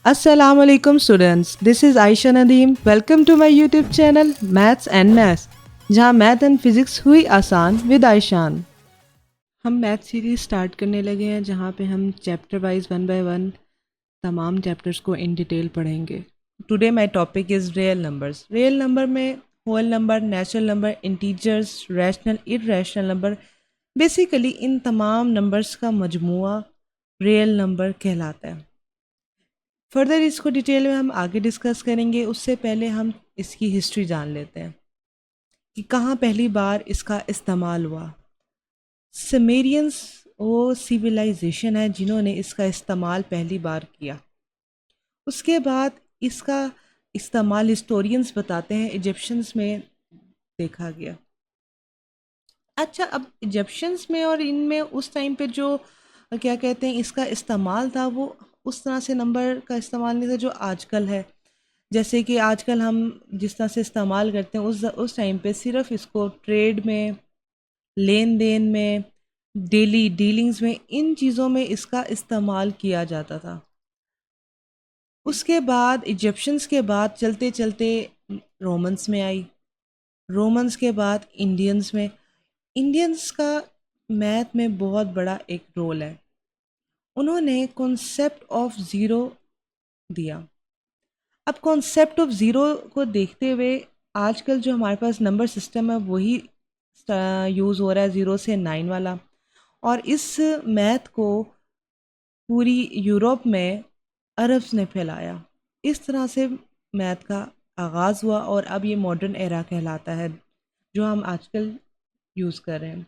Assalamualaikum students, this is Aisha Nadeem. Welcome to my YouTube channel Maths and Maths, जहाँ math and physics हुई आसान with आयशान। हम math series start करने लगे हैं जहाँ पे हम chapter wise one by one तमाम चैप्टर्स को इन डिटेल पढ़ेंगे। Today my topic is real numbers. Real number में whole number, natural number, integers, rational, irrational number, basically इन तमाम नंबर्स का मजमुआ रियल नंबर कहलाता है। फर्दर इसको डिटेल में हम आगे डिस्कस करेंगे, उससे पहले हम इसकी हिस्ट्री जान लेते हैं कि कहाँ पहली बार इसका इस्तेमाल हुआ। समेरियंस वो सिविलाइजेशन है जिन्होंने इसका इस्तेमाल पहली बार किया। उसके बाद इसका इस्तेमाल हिस्टोरियंस बताते हैं इजिप्शियंस में देखा गया। अच्छा, अब इजिप्शियंस में और इनमें उस टाइम पे जो क्या कहते हैं इसका इस्तेमाल था, वो उस तरह से नंबर का इस्तेमाल नहीं था जो आजकल है। जैसे कि आजकल हम जिस तरह से इस्तेमाल करते हैं उस टाइम पे सिर्फ इसको ट्रेड में, लेन देन में, डेली डीलिंग्स में, इन चीज़ों में इसका इस्तेमाल किया जाता था। उसके बाद इजिप्शियंस के बाद चलते चलते रोमन्स में आई, रोमन्स के बाद इंडियंस में। इंडियंस का मैथ में बहुत बड़ा एक रोल है। उन्होंने कॉन्सेप्ट ऑफ ज़ीरो दिया। अब कॉन्सेप्ट ऑफ ज़ीरो को देखते हुए आजकल जो हमारे पास नंबर सिस्टम है वही यूज़ हो रहा है, ज़ीरो से नाइन वाला। और इस मैथ को पूरी यूरोप में अरब्स ने फैलाया। इस तरह से मैथ का आगाज़ हुआ और अब ये मॉडर्न एरा कहलाता है जो हम आजकल यूज़ कर रहे हैं।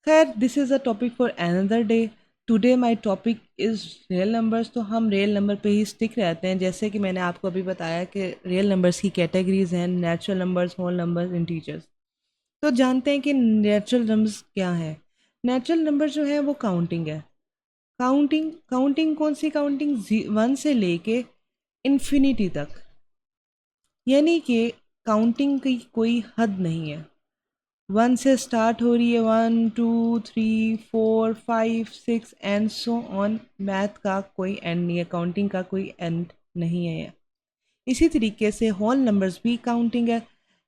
खैर, this is a topic for another day. Today my topic is real numbers. तो हम रियल नंबर पे ही स्टिक रहते हैं। जैसे कि मैंने आपको अभी बताया कि रियल नंबर्स की कैटेगरीज हैं natural numbers, whole numbers, integers. तो जानते हैं कि नेचुरल नंबर्स क्या है। नेचुरल नंबर जो है वो काउंटिंग है। काउंटिंग काउंटिंग कौन सी काउंटिंग? वन से लेके इन्फिनिटी तक, यानी कि काउंटिंग की कोई हद नहीं है। वन से स्टार्ट हो रही है, 1 2 3 4 5 6 एंड सो ऑन। मैथ का कोई एंड नहीं है, काउंटिंग का कोई एंड नहीं है। इसी तरीके से होल नंबर्स भी काउंटिंग है,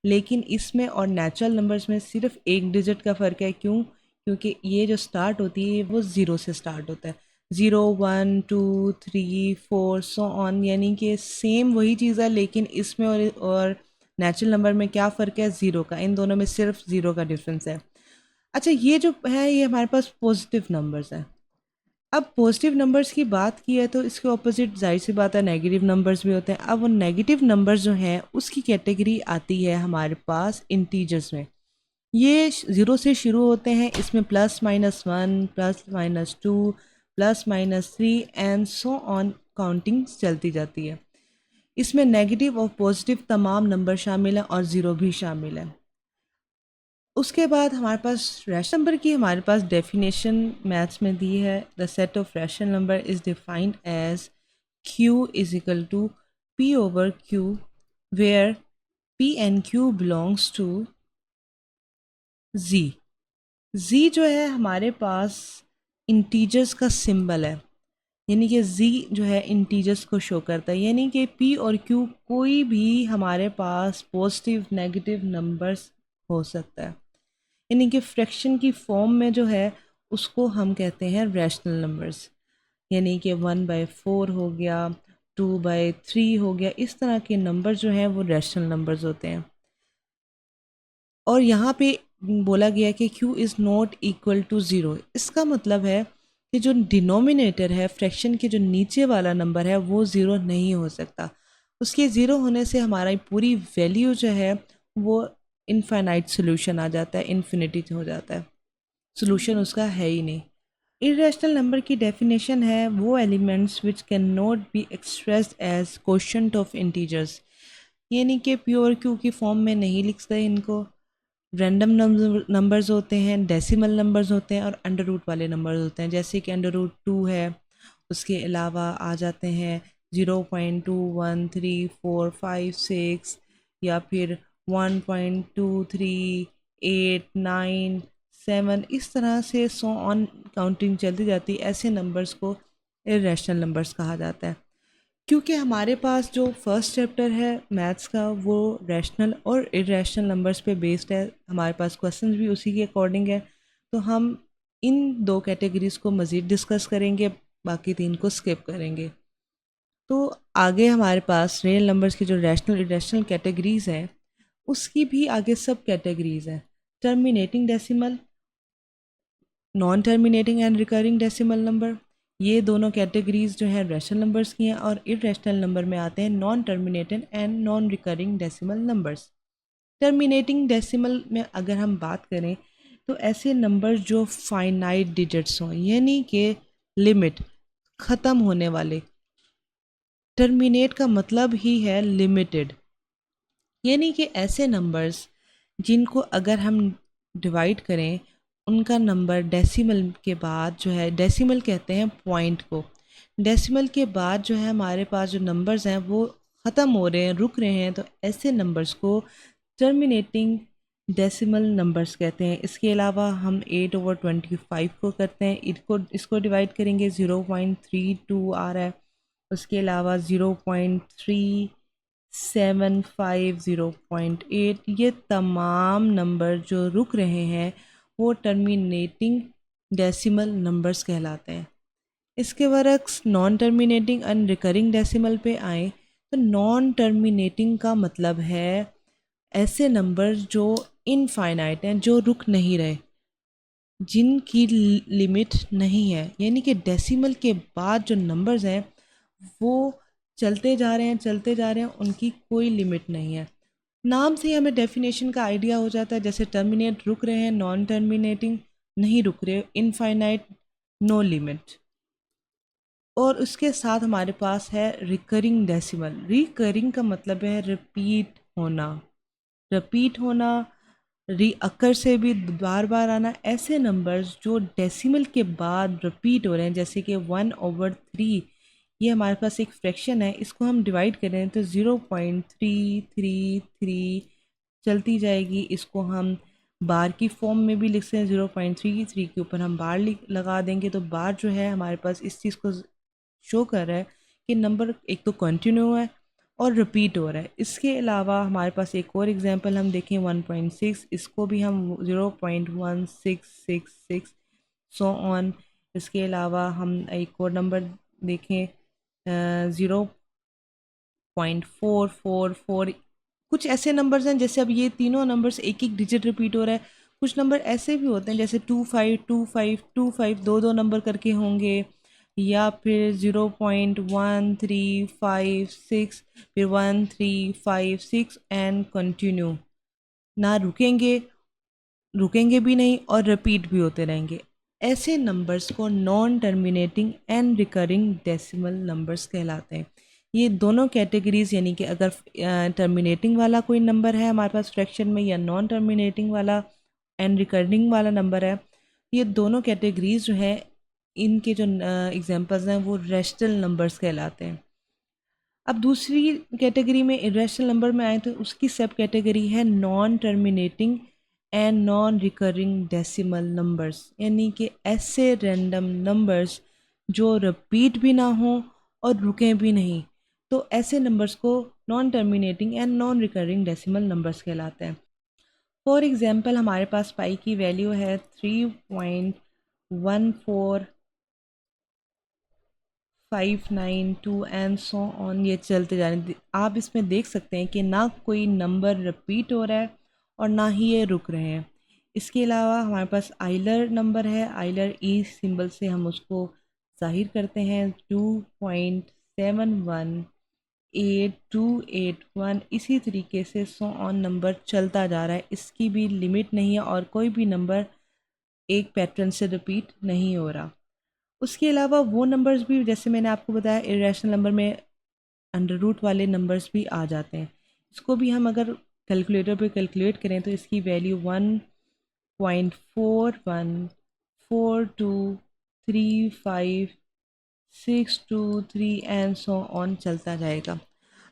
लेकिन इसमें और नेचुरल नंबर्स में सिर्फ एक डिजिट का फ़र्क है। क्यों? क्योंकि ये जो स्टार्ट होती है वो ज़ीरो से स्टार्ट होता है। 0 1 2 3 4 सो ऑन, यानी कि सेम वही चीज़ है, लेकिन इसमें और नेचुरल नंबर में क्या फ़र्क है? ज़ीरो का। इन दोनों में सिर्फ ज़ीरो का डिफरेंस है। अच्छा, ये जो है ये हमारे पास पॉजिटिव नंबर्स हैं। अब पॉजिटिव नंबर्स की बात की है तो इसके ऑपोजिट जाहिर सी बात है नेगेटिव नंबर्स भी होते हैं। अब वो नेगेटिव नंबर्स जो हैं उसकी कैटेगरी आती है हमारे पास इंटीजर्स में। ये ज़ीरो से शुरू होते हैं, इसमें +-1, +-2, +-3 एंड सो ऑन काउंटिंग चलती जाती है। इसमें नेगेटिव और पॉजिटिव तमाम नंबर शामिल हैं और ज़ीरो भी शामिल है। उसके बाद हमारे पास रैशनल नंबर की हमारे पास डेफिनेशन मैथ्स में दी है। The set of rational number is defined as Q is equal to P over Q, where P and Q belongs to Z। Z जो है हमारे पास इंटीजर्स का सिंबल है, यानी कि Z जो है इंटीजर्स को शो करता है। यानी कि P और Q कोई भी हमारे पास पॉजिटिव नेगेटिव नंबर्स हो सकता है, यानी कि फ्रैक्शन की फॉर्म में जो है उसको हम कहते हैं रैशनल नंबर्स। यानी कि 1/4 हो गया, 2/3 हो गया, इस तरह के नंबर जो हैं वो रैशनल नंबर्स होते हैं। और यहाँ पे बोला गया कि Q is not equal to zero. इसका मतलब है कि जो डिनोमिनेटर है, फ्रैक्शन के जो नीचे वाला नंबर है, वो ज़ीरो नहीं हो सकता। उसके ज़ीरो होने से हमारी पूरी वैल्यू जो है वो इनफाइनाइट सोल्यूशन आ जाता है, इन्फिनिटी हो जाता है, सोल्यूशन उसका है ही नहीं। इरेशनल नंबर की डेफिनेशन है वो elements which can not be expressed as quotient of integers, यानी कि प्योर क्यू की फॉर्म में नहीं लिखते इनको। रैंडम नंबर्स होते हैं, डेसिमल नंबर्स होते हैं और अंडर रूट वाले नंबर्स होते हैं। जैसे कि अंडर रूट 2 है, उसके अलावा आ जाते हैं 0.21345 6, या फिर 1.23 8 9 7, इस तरह से सो ऑन काउंटिंग चलती जाती है। ऐसे नंबर्स को इरेशनल नंबर्स कहा जाता है। क्योंकि हमारे पास जो फर्स्ट चैप्टर है मैथ्स का वो रैशनल और इरेशनल नंबर्स पे बेस्ड है, हमारे पास क्वेश्चंस भी उसी के अकॉर्डिंग है, तो हम इन दो कैटेगरीज को मज़ीद डिस्कस करेंगे, बाकी तीन को स्किप करेंगे। तो आगे हमारे पास रियल नंबर्स की जो रैशनल इरेशनल कैटेगरीज हैं उसकी भी आगे सब कैटेगरीज हैं। Terminating decimal, non terminating and recurring decimal number, ये दोनों कैटेगरीज जो है रैशनल नंबर्स की हैं, और इरेशनल नंबर में आते हैं non terminating and non recurring decimal numbers. Terminating decimal में अगर हम बात करें तो ऐसे नंबर जो फाइनाइट डिजिट्स हों, यानी कि लिमिट, ख़त्म होने वाले। टर्मिनेट का मतलब ही है लिमिटेड, यानी कि ऐसे नंबर्स जिनको अगर हम डिवाइड करें, उनका नंबर डेसिमल के बाद जो है, डेसिमल कहते हैं पॉइंट को, डेसिमल के बाद जो है हमारे पास जो नंबर्स हैं वो ख़त्म हो रहे हैं, रुक रहे हैं, तो ऐसे नंबर्स को टर्मिनेटिंग डेसिमल नंबर्स कहते हैं। इसके अलावा हम 8/25 को करते हैं, इसको डिवाइड करेंगे 0.32 आ रहा है। उसके अलावा 0.375, 0.8, ये तमाम नंबर जो रुक रहे हैं वो टर्मिनेटिंग डेसिमल नंबर्स कहलाते हैं। इसके बरक्स non terminating and recurring decimal पे आए तो नॉन टर्मिनेटिंग का मतलब है ऐसे नंबर जो इनफाइनाइट हैं, जो रुक नहीं रहे, जिनकी लिमिट नहीं है, यानी कि डेसिमल के बाद जो नंबर्स हैं वो चलते जा रहे हैं, चलते जा रहे हैं, उनकी कोई लिमिट नहीं है। नाम से ही हमें डेफिनेशन का आइडिया हो जाता है, जैसे टर्मिनेट रुक रहे हैं, नॉन टर्मिनेटिंग नहीं रुक रहे, इनफाइनाइट नो लिमिट। और उसके साथ हमारे पास है रिकरिंग डेसिमल। रिकरिंग का मतलब है रिपीट होना, रिपीट होना, रीअकर से भी बार बार आना। ऐसे नंबर्स जो डेसिमल के बाद रिपीट हो रहे हैं, जैसे कि 1/3, ये हमारे पास एक फ्रैक्शन है, इसको हम डिवाइड करें तो 0.333 चलती जाएगी। इसको हम बार की फॉर्म में भी लिख सकते हैं, 0.33 के ऊपर हम बार लगा देंगे, तो बार जो है हमारे पास इस चीज़ को शो कर रहा है कि नंबर एक तो कंटिन्यू है और रिपीट हो रहा है। इसके अलावा हमारे पास एक और एग्जांपल हम देखें 1.6, इसको भी हम 0.1666 सो ऑन। इसके अलावा हम एक और नंबर देखें 0.444। कुछ ऐसे नंबर्स हैं, जैसे अब ये तीनों नंबर्स एक एक डिजिट रिपीट हो रहा है। कुछ नंबर ऐसे भी होते हैं जैसे 252525 दो दो नंबर करके होंगे, या फिर 0.1356, फिर 1356 एंड कंटिन्यू, ना रुकेंगे, रुकेंगे भी नहीं और रिपीट भी होते रहेंगे। ऐसे नंबर्स को non terminating and recurring decimal numbers कहलाते हैं। ये दोनों कैटेगरीज, यानी कि अगर टर्मिनेटिंग वाला कोई नंबर है हमारे पास फ्रैक्शन में, या नॉन टर्मिनेटिंग वाला एंड रिकरिंग वाला नंबर है, ये दोनों कैटेगरीज जो है, इनके जो एग्जांपल्स हैं वो रैशनल नंबर्स कहलाते हैं। अब दूसरी कैटेगरी में इरेशनल नंबर में आए तो उसकी सब कैटेगरी है non terminating and non recurring decimal numbers, यानी कि ऐसे रैंडम नंबर्स जो रिपीट भी ना हो और रुकें भी नहीं, तो ऐसे नंबर्स को non terminating and non recurring decimal numbers कहलाते हैं। फॉर एग्जांपल हमारे पास पाई की वैल्यू है 3.14 592 एंड सो ऑन, ये चलते जा रहे हैं। आप इसमें देख सकते हैं कि ना कोई नंबर रिपीट हो रहा है और ना ही ये रुक रहे हैं। इसके अलावा हमारे पास आइलर नंबर है, आइलर ई सिंबल से हम उसको जाहिर करते हैं, 2.71881, इसी तरीके से सो ऑन नंबर चलता जा रहा है, इसकी भी लिमिट नहीं है और कोई भी नंबर एक पैटर्न से रिपीट नहीं हो रहा। उसके अलावा वो नंबर्स भी, जैसे मैंने आपको बताया इरेशनल नंबर में अंडर रूट वाले नंबर्स भी आ जाते हैं। इसको भी हम अगर कैलकुलेटर पे कैलकुलेट करें तो इसकी वैल्यू 1.414235 623 एंड सो ऑन चलता जाएगा।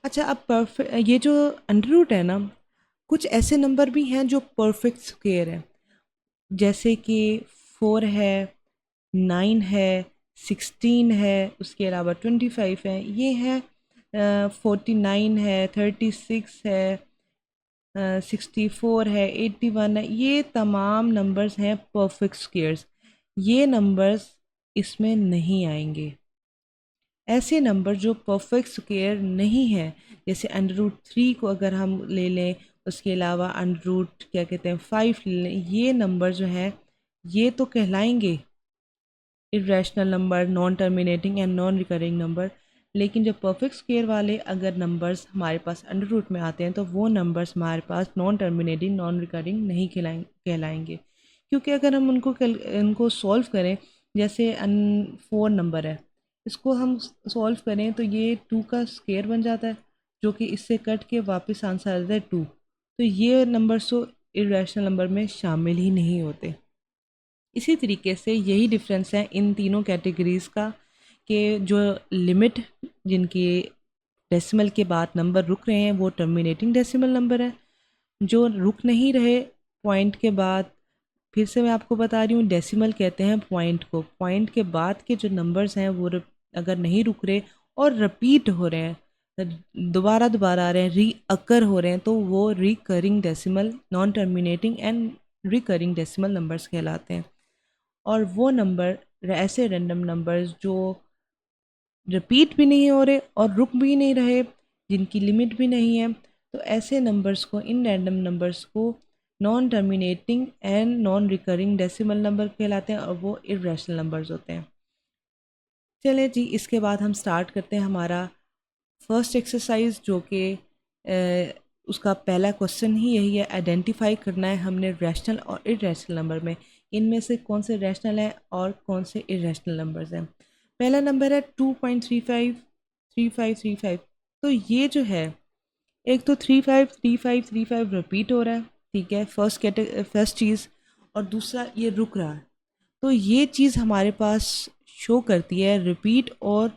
अच्छा, अब परफेक्ट, ये जो अंडर रूट है ना, कुछ ऐसे नंबर भी हैं जो परफेक्ट स्क्वायर है, जैसे कि 4 है, 9 है, 16 है, उसके अलावा 25 है, ये है 49 है, 36 है, 64 है, 81 है, ये तमाम नंबर्स हैं परफेक्ट स्क्वेयर्स। ये नंबर्स इसमें नहीं आएंगे। ऐसे नंबर जो परफेक्ट स्क्वेयर नहीं है, जैसे √3 को अगर हम ले लें, उसके अलावा क्या कहते हैं 5 ले लें, ये नंबर जो है ये तो कहलाएंगे irrational number, non terminating and non recurring number. लेकिन जो परफेक्ट स्क्वेयर वाले अगर नंबर्स हमारे पास अंडर रूट में आते हैं तो वो नंबर्स हमारे पास नॉन टर्मिनेटिंग, नॉन रिकरिंग नहीं कहलाएंगे। क्योंकि अगर हम इनको सॉल्व करें, जैसे 4 नंबर है, इसको हम सॉल्व करें तो ये 2 का स्क्वेयर बन जाता है, जो कि इससे कट के वापस आंसर आ जाता है 2। तो ये नंबर्स तो इरेशनल नंबर में शामिल ही नहीं होते। इसी तरीके से यही डिफरेंस है इन तीनों कैटेगरीज़ का, कि जो लिमिट जिनकी डेसिमल के बाद नंबर रुक रहे हैं वो टर्मिनेटिंग डेसिमल नंबर है। जो रुक नहीं रहे पॉइंट के बाद, फिर से मैं आपको बता रही हूँ, डेसिमल कहते हैं पॉइंट को। पॉइंट के बाद के जो नंबर्स हैं वो अगर नहीं रुक रहे और रिपीट हो रहे हैं, दोबारा दोबारा आ रहे हैं, री अकर हो रहे हैं, तो वो recurring decimal, non terminating and recurring decimal numbers कहलाते हैं। और वो नंबर ऐसे रैंडम नंबर्स जो रिपीट भी नहीं हो रहे और रुक भी नहीं रहे, जिनकी लिमिट भी नहीं है, तो ऐसे नंबर्स को, इन रैंडम नंबर्स को non terminating and non recurring decimal number कहलाते हैं और वो इरेशनल नंबर्स होते हैं। चलें जी, इसके बाद हम स्टार्ट करते हैं हमारा फर्स्ट एक्सरसाइज, जो कि उसका पहला क्वेश्चन ही यही है, आइडेंटिफाई करना है हमने रैशनल और इरेशनल नंबर में इनमें से कौन से रैशनल हैं और कौन से इरेशनल नंबर्स हैं। पहला नंबर है 2.353535। तो ये जो है, एक तो 353535 रिपीट हो रहा है, ठीक है, फर्स्ट चीज़, और दूसरा ये रुक रहा है। तो ये चीज़ हमारे पास शो करती है रिपीट और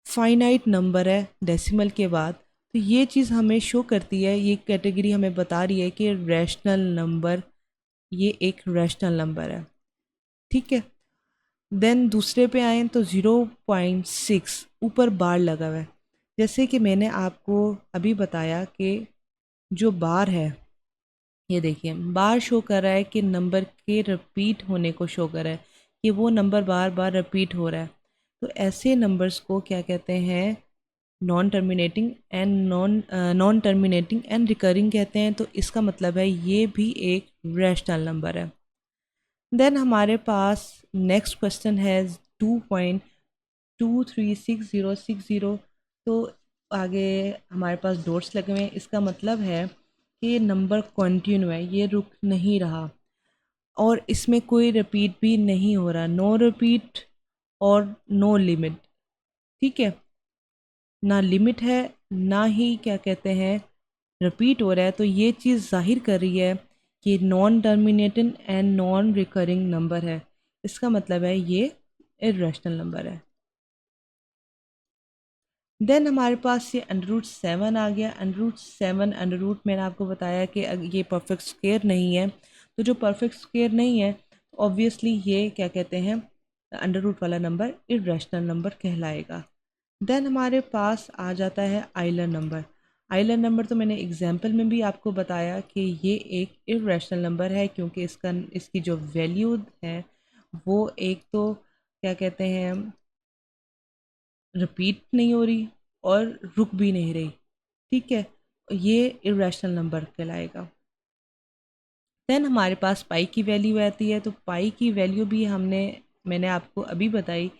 फाइनाइट नंबर है डेसिमल के बाद, तो ये चीज़ हमें शो करती है, ये कैटेगरी हमें बता रही है कि रैशनल नंबर, ये एक रैशनल नंबर है, ठीक है। देन दूसरे पे आए तो 0.6 ऊपर बार लगा हुआ है। जैसे कि मैंने आपको अभी बताया कि जो बार है, ये देखिए बार शो कर रहा है कि नंबर के रिपीट होने को शो कर रहा है, कि वो नंबर बार बार रिपीट हो रहा है। तो ऐसे नंबर्स को क्या कहते हैं, नॉन टर्मिनेटिंग एंड रिकरिंग कहते हैं। तो इसका मतलब है ये भी एक रैशनल नंबर है। देन हमारे पास नेक्स्ट क्वेश्चन है 2.236060। तो आगे हमारे पास डॉट्स लगे हुए हैं, इसका मतलब है कि ये नंबर कॉन्टिन्यू है, ये रुक नहीं रहा और इसमें कोई रिपीट भी नहीं हो रहा, नो रिपीट और नो लिमिट, ठीक है, ना लिमिट है ना ही क्या कहते हैं रिपीट हो रहा है। तो ये चीज़ जाहिर कर रही है कि non terminating and non recurring number है। इसका मतलब है ये इरेशनल नंबर है। देन हमारे पास ये √7 आ गया। √7 मैंने आपको बताया कि ये परफेक्ट स्क्वायर नहीं है, तो जो परफेक्ट स्क्वायर नहीं है ऑब्वियसली ये क्या कहते हैं, अंडर रूट वाला नंबर इरेशनल नंबर कहलाएगा। देन हमारे पास आ जाता है आइलर नंबर। आइलर नंबर तो मैंने एग्जाम्पल में भी आपको बताया कि ये एक इरेशनल नंबर है, क्योंकि इसकी जो वैल्यू है वो एक तो क्या कहते हैं रिपीट नहीं हो रही और रुक भी नहीं रही, ठीक है, ये इरेशनल नंबर कहलाएगा। देन हमारे पास पाई की वैल्यू आती है। तो पाई की वैल्यू भी मैंने आपको अभी बताई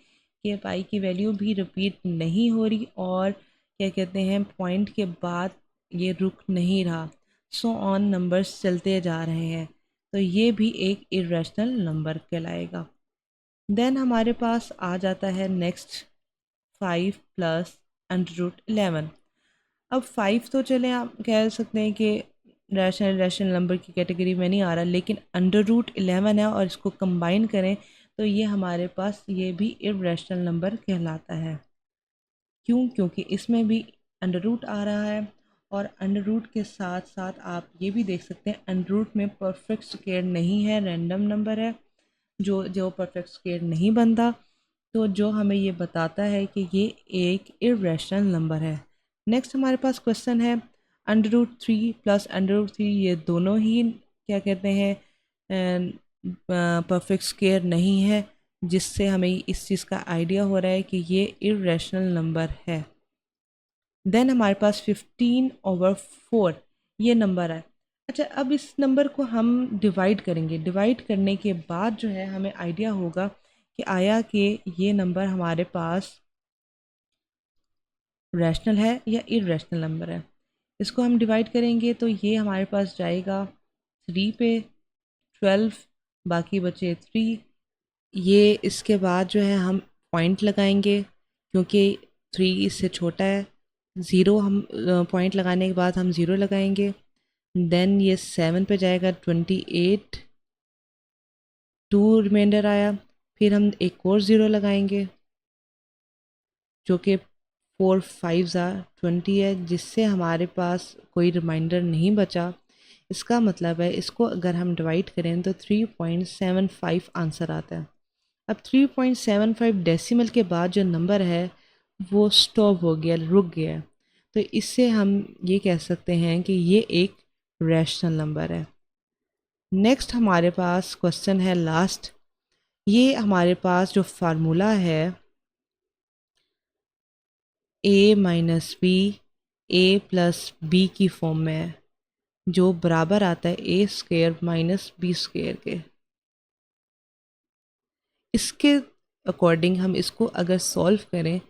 कि पाई की वैल्यू भी रिपीट नहीं हो रही और क्या कहते हैं पॉइंट के बाद ये रुक नहीं रहा, सो ऑन नंबर्स चलते जा रहे हैं, तो ये भी एक इरेशनल नंबर कहलाएगा। देन हमारे पास आ जाता है नेक्स्ट 5 प्लस √11। अब 5 तो चले आप कह सकते हैं कि रैशनल नंबर की कैटेगरी में नहीं आ रहा, लेकिन √11 है और इसको कंबाइन करें तो ये हमारे पास ये भी इरेशनल नंबर कहलाता है। क्यों? क्योंकि इसमें भी अंडर रूट आ रहा है और अंडर रूट के साथ साथ आप ये भी देख सकते हैं अंडर रूट में परफेक्ट स्क्वायर नहीं है, रैंडम नंबर है जो जो परफेक्ट स्क्वायर नहीं बनता, तो जो हमें ये बताता है कि ये एक इरेशनल नंबर है। नेक्स्ट हमारे पास क्वेश्चन है √3 प्लस √3, ये दोनों ही क्या कहते हैं परफेक्ट स्क्वायर नहीं है, जिससे हमें इस चीज़ का आइडिया हो रहा है कि ये इरेशनल नंबर है। देन हमारे पास 15/4 ये नंबर है। अच्छा, अब इस नंबर को हम डिवाइड करेंगे। डिवाइड करने के बाद जो है हमें आइडिया होगा कि आया कि ये नंबर हमारे पास रैशनल है या इरेशनल नंबर है। इसको हम डिवाइड करेंगे तो ये हमारे पास जाएगा 3 पे, 12 बाकी बचे 3। ये इसके बाद जो है हम पॉइंट लगाएंगे क्योंकि 3 इससे छोटा है। ज़ीरो हम पॉइंट लगाने के बाद हम ज़ीरो लगाएंगे। देन ये 7 पे जाएगा 28, 2 रिमाइंडर आया। फिर हम एक और ज़ीरो लगाएंगे जो कि 4 5 20 है, जिससे हमारे पास कोई रिमाइंडर नहीं बचा। इसका मतलब है इसको अगर हम डिवाइड करें तो 3.75 आंसर आता है। अब 3.75 डेसिमल के बाद जो नंबर है वो स्टॉप हो गया, रुक गया है। तो इससे हम ये कह सकते हैं कि ये एक रैशनल नंबर है। नेक्स्ट हमारे पास क्वेश्चन है लास्ट। ये हमारे पास जो फार्मूला है a minus b a plus b की फॉर्म में है, जो बराबर आता है a square minus b square के। इसके अकॉर्डिंग हम इसको अगर सॉल्व करें,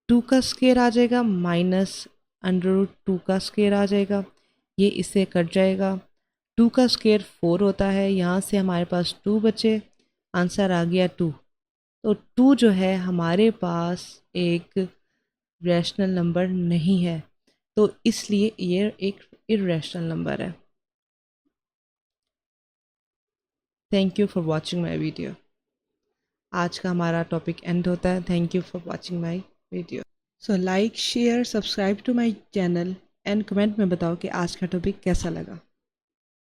2 का स्क्वायर आ जाएगा माइनस √2 का स्क्वायर आ जाएगा, ये इससे कट जाएगा। 2 का स्क्वायर 4 होता है, यहाँ से हमारे पास 2 बचे, आंसर आ गया 2। तो 2 जो है हमारे पास एक रैशनल नंबर नहीं है, तो इसलिए ये एक इरेशनल नंबर है। Thank you for watching my video. आज का हमारा टॉपिक एंड होता है। Thank you for watching my video. So like share subscribe to my channel and comment में बताओ कि आज का टॉपिक कैसा लगा।